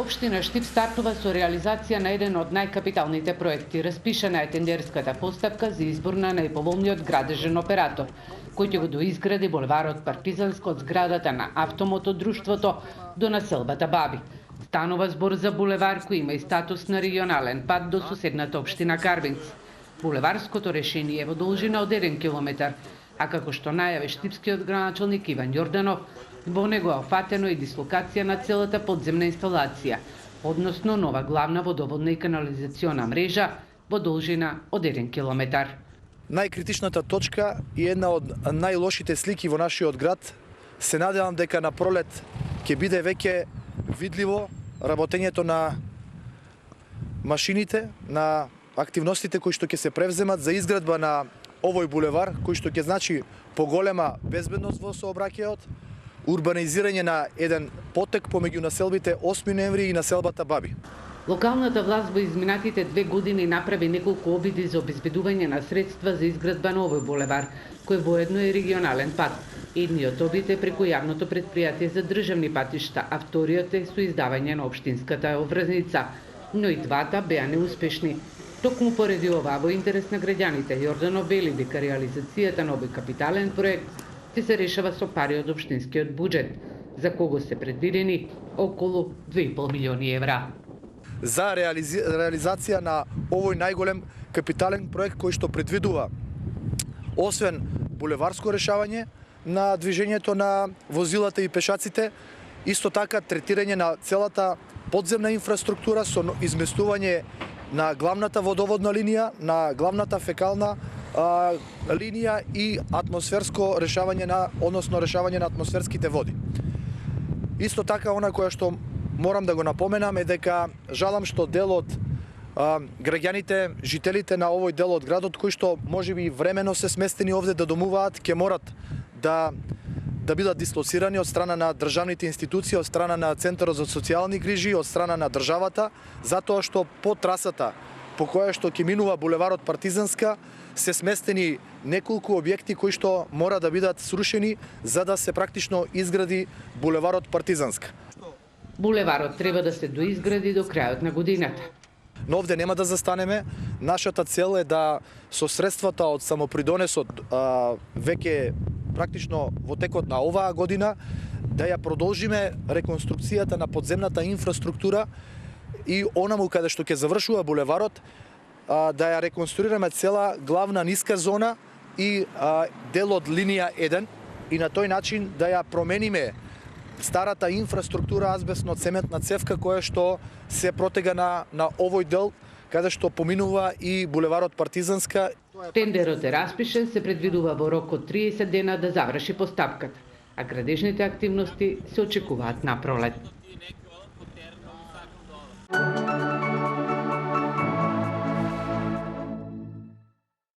Општина Штип стартува со реализација на еден од најкапиталните проекти. Распишана е тендерската постапка за избор на најповолниот градежен оператор, кој ќе го доизгради булеварот Партизанско од зградата на автомотодружството до населбата Баби. Станува збор за булевар кој има и статус на регионален пат до соседната општина Карвинц. Булеварското решение е во должина од 1 километар, а како што најави штипскиот градоначалник Иван Јорданов, во него е офатено и дислокација на целата подземна инсталација, односно нова главна водоводна и канализациона мрежа во должина од 1 километар. Најкритичната точка и една од најлошите слики во нашиот град, се надевам дека на пролет ќе биде веќе видливо работењето на машините, на активностите кои што ќе се превземат за изградба на овој булевар, кој што ќе значи поголема безбедност во сообраќајот, урбанизирање на еден потек помеѓу населбите 8 ноември и населбата Баби. Локалната власт во изминатите 2 години направи неколку обиди за обезбедување на средства за изградба на овој булевар, кој воедно е регионален пат. Едниот обид е преку јавното предпријатие за државни патишта, а вториот е со издавање на општинската обврзница. Но и двата беа неуспешни. Токму поради ова, во интерес на граѓаните, Јорданов вели дека реализацијата на овој капитален проект ќе се решава со пари од општинскиот буџет, за кого се предвидени околу 2,5 милиони евра. За реализација на овој најголем капитален проект кој што предвидува освен булеварско решавање на движењето на возилата и пешаците, исто така третирање на целата подземна инфраструктура со изместување на главната водоводна линија, на главната фекална линија и атмосферско решавање решавање на атмосферските води. Исто така, она која што морам да го напоменам е дека жалам што дел од граѓаните, жителите на овој дел од градот, кои што можеби времено се сместени овде да домуваат, ќе морат да бидат дислоцирани од страна на државните институции, од страна на Центарот за социјални грижи, од страна на државата, затоа што по трасата по која што ќе минува булеварот Партизанска се сместени неколку објекти кои што мора да бидат срушени за да се практично изгради булеварот Партизанска. Булеварот треба да се доизгради до крајот на годината. Но овде нема да застанеме. Нашата цел е да со средствата од самопридонесот веќе практично во текот на оваа година да ја продолжиме реконструкцијата на подземната инфраструктура и онаму каде што ќе завршува булеварот да ја реконструираме цела главна ниска зона и дел од линија 1 и на тој начин да ја промениме старата инфраструктура азбестно-цементна цевка која што се протега на овој дел каде што поминува и булеварот Партизанска. Тендерот е распишен, се предвидува во рок од 30 дена да заврши постапката, а градежните активности се очекуваат на пролет.